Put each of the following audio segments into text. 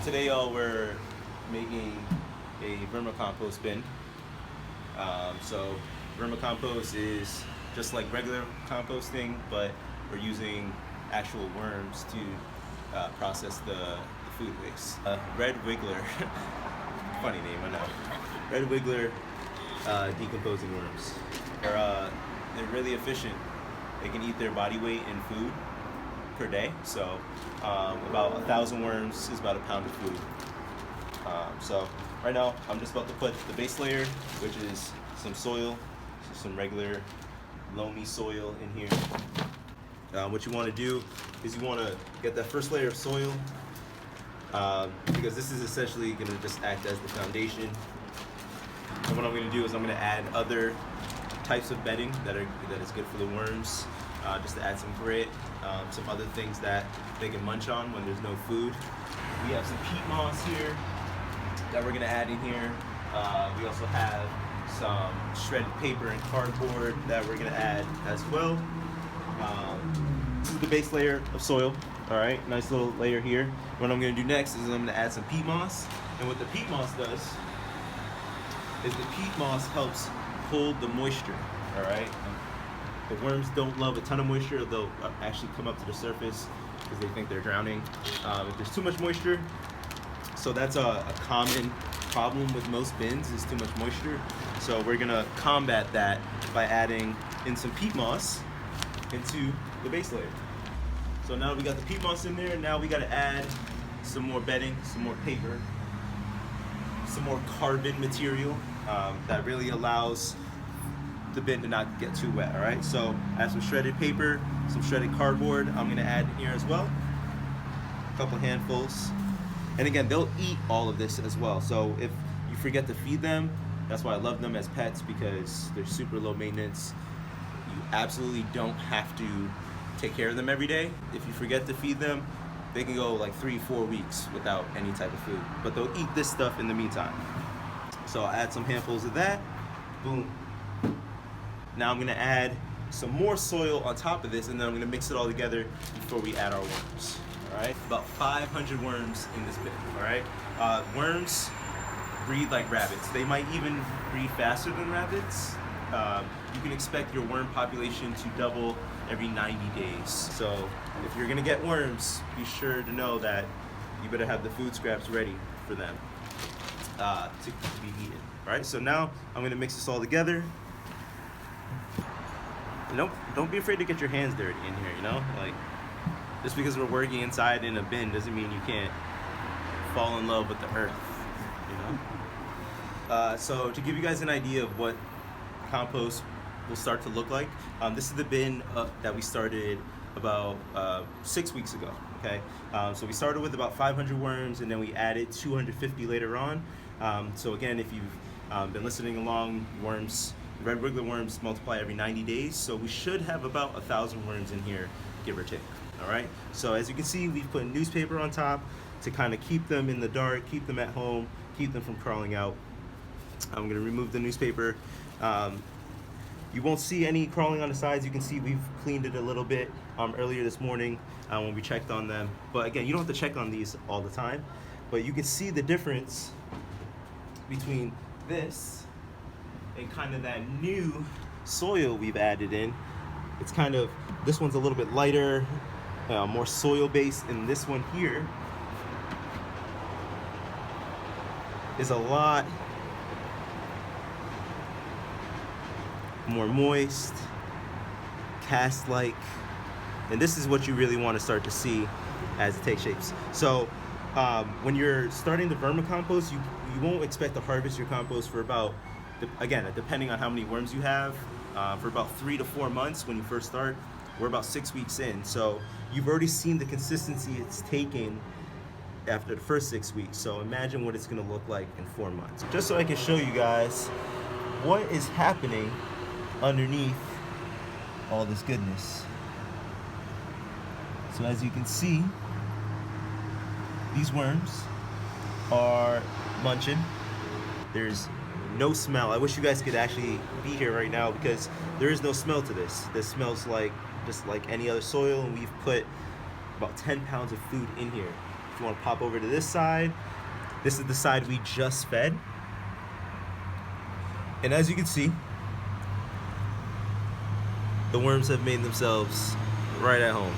Today, y'all, we're making a vermicompost bin. So vermicompost is just like regular composting, but we're using actual worms to process the food waste. Reg Wiggler, funny name, I know. Reg Wiggler decomposing worms. They're really efficient. They can eat their body weight in food per day. So about 1,000 worms is about a pound of food. So right now I'm just about to put the base layer, which is some soil, so some regular loamy soil in here. What you want to do is you want to get that first layer of soil because this is essentially going to just act as the foundation. And what I'm going to do is I'm going to add other types of bedding that is good for the worms, just to add some grit, some other things that they can munch on when there's no food. We have some peat moss here that we're going to add in here. We also have some shredded paper and cardboard that we're going to add as well. This is the base layer of soil. All right, nice little layer here. What I'm going to do next is I'm going to add some peat moss. And what the peat moss does is the peat moss helps hold the moisture. All right. The worms don't love a ton of moisture. They'll actually come up to the surface because they think they're drowning if there's too much moisture. So that's a common problem with most bins, is too much moisture. So we're gonna combat that by adding in some peat moss into the base layer. So now we got the peat moss in there. Now we got to add some more bedding, some more paper, some more carbon material that really allows the bin to not get too wet. All right, so I have some shredded paper, some shredded cardboard I'm going to add in here as well, a couple handfuls. And again, they'll eat all of this as well. So if you forget to feed them, that's why I love them as pets, because they're super low maintenance. You absolutely don't have to take care of them every day. If you forget to feed them, they can go like 3-4 weeks without any type of food, but they'll eat this stuff in the meantime. So I'll add some handfuls of that. Boom. Now I'm gonna add some more soil on top of this, and then I'm gonna mix it all together before we add our worms. All right, about 500 worms in this bin. All right, worms breed like rabbits. They might even breed faster than rabbits. You can expect your worm population to double every 90 days. So if you're gonna get worms, be sure to know that you better have the food scraps ready for them to be eaten. All right, so now I'm gonna mix this all together. Don't be afraid to get your hands dirty in here, you know? Like, just because we're working inside in a bin doesn't mean you can't fall in love with the earth, you know? So to give you guys an idea of what compost will start to look like, this is the bin that we started about 6 weeks ago, okay? So we started with about 500 worms, and then we added 250 later on. So again, if you've been listening along, Reg Wiggler worms multiply every 90 days, so we should have about 1,000 worms in here, give or take. All right, so as you can see, we've put newspaper on top to kind of keep them in the dark, keep them at home, keep them from crawling out. I'm gonna remove the newspaper. You won't see any crawling on the sides. You can see we've cleaned it a little bit earlier this morning when we checked on them. But again, you don't have to check on these all the time, but you can see the difference between this and kind of that new soil we've added in. It's kind of, this one's a little bit lighter, more soil based, and this one here is a lot more moist, cast-like, and this is what you really want to start to see as it takes shapes. So when you're starting the vermicompost, you won't expect to harvest your compost for about, again, depending on how many worms you have, for about 3 to 4 months when you first start. We're about 6 weeks in, so you've already seen the consistency it's taken after the first 6 weeks. So imagine what it's going to look like in 4 months. Just so I can show you guys what is happening underneath all this goodness. So as you can see, these worms are munching. There's no smell. I wish you guys could actually be here right now, because there is no smell to this. This smells like just like any other soil, and we've put about 10 pounds of food in here you want to pop over to this side, this is the side we just fed. And as you can see, the worms have made themselves right at home.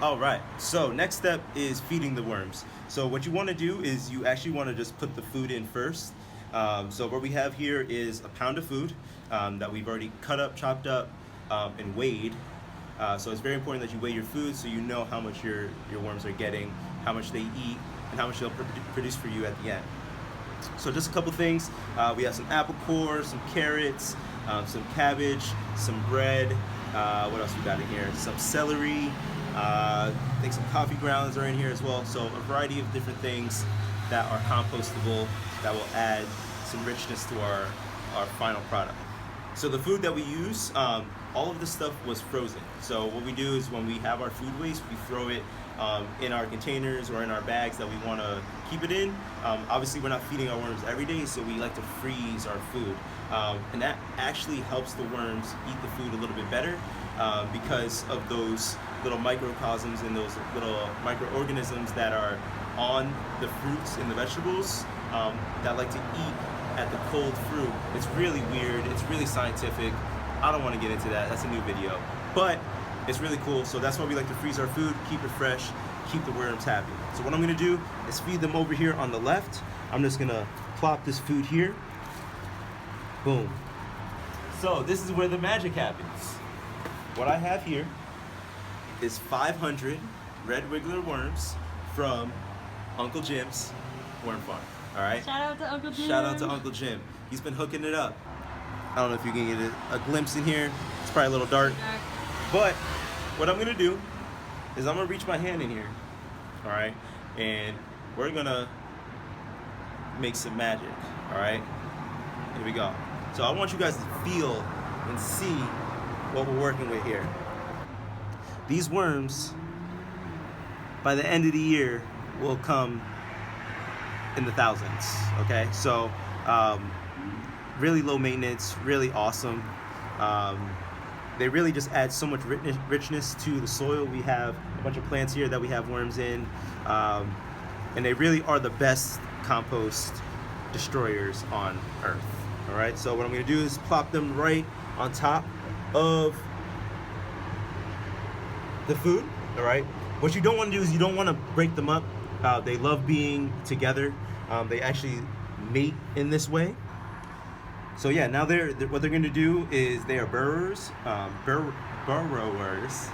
All right, so next step is feeding the worms. So what you want to do is you actually want to just put the food in first. So what we have here is a pound of food that we've already cut up, chopped up, and weighed. So it's very important that you weigh your food so you know how much your worms are getting, how much they eat, and how much they'll produce for you at the end. So just a couple things. We have some apple cores, some carrots, some cabbage, some bread. What else we got in here? Some celery. I think some coffee grounds are in here as well. So a variety of different things that are compostable that will add some richness to our final product. So the food that we use, all of this stuff was frozen. So what we do is when we have our food waste, we throw it in our containers or in our bags that we want to keep it in. Obviously, we're not feeding our worms every day, so we like to freeze our food. And that actually helps the worms eat the food a little bit better because of those little microcosms and those little microorganisms that are on the fruits and the vegetables that like to eat at the cold fruit. It's really weird, it's really scientific. I don't want to get into that, that's a new video. But it's really cool, so that's why we like to freeze our food, keep it fresh, keep the worms happy. So what I'm gonna do is feed them over here on the left. I'm just gonna plop this food here. Boom. So this is where the magic happens. What I have here is 500 Reg Wiggler worms from Uncle Jim's worm farm. All right. Shout out to Uncle Jim. Shout out to Uncle Jim. He's been hooking it up. I don't know if you can get a glimpse in here. It's probably a little dark. But what I'm gonna do is I'm gonna reach my hand in here. All right. And we're gonna make some magic. All right. Here we go. So I want you guys to feel and see what we're working with here. These worms, by the end of the year, will come in the thousands, okay? So, really low maintenance, really awesome. They really just add so much richness to the soil. We have a bunch of plants here that we have worms in, and they really are the best compost destroyers on Earth, all right? So what I'm gonna do is plop them right on top of the food, all right? What you don't want to do is you don't want to break them up. They love being together. They actually mate in this way. So yeah, now what they're going to do is they are burrowers. Burrowers.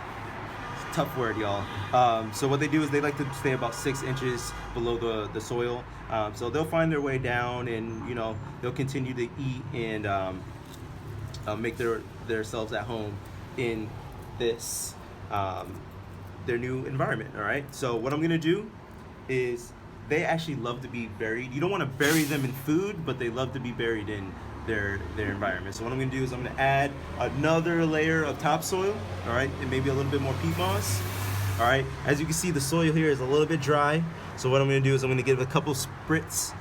Tough word, y'all. So what they do is they like to stay about 6 inches below the soil. So they'll find their way down, and they'll continue to eat and make themselves at home in this their new environment. All right, so what I'm gonna do is they actually love to be buried. You don't want to bury them in food, but they love to be buried in their environment. So what I'm gonna do is I'm gonna add another layer of topsoil, all right, and maybe a little bit more peat moss. All right, as you can see, the soil here is a little bit dry, so what I'm gonna do is I'm gonna give it a couple spritz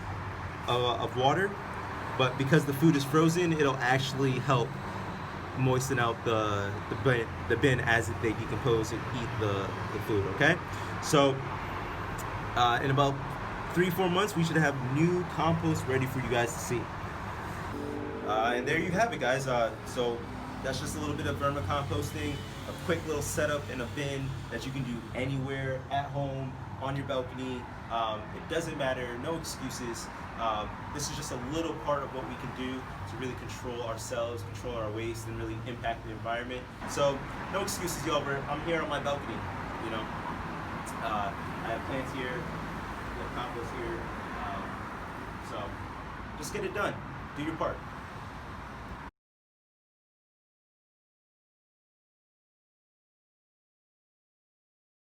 of water, but because the food is frozen, it'll actually help moisten out the bin as they decompose and eat the food, okay? So in about 3-4 months, we should have new compost ready for you guys to see. And there you have it, guys. So that's just a little bit of vermicomposting, a quick little setup in a bin that you can do anywhere, at home, on your balcony. It doesn't matter, no excuses. This is just a little part of what we can do to really control ourselves, control our waste, and really impact the environment. So no excuses, y'all. I'm here on my balcony, I have plants here, we have compost here. So just get it done. Do your part.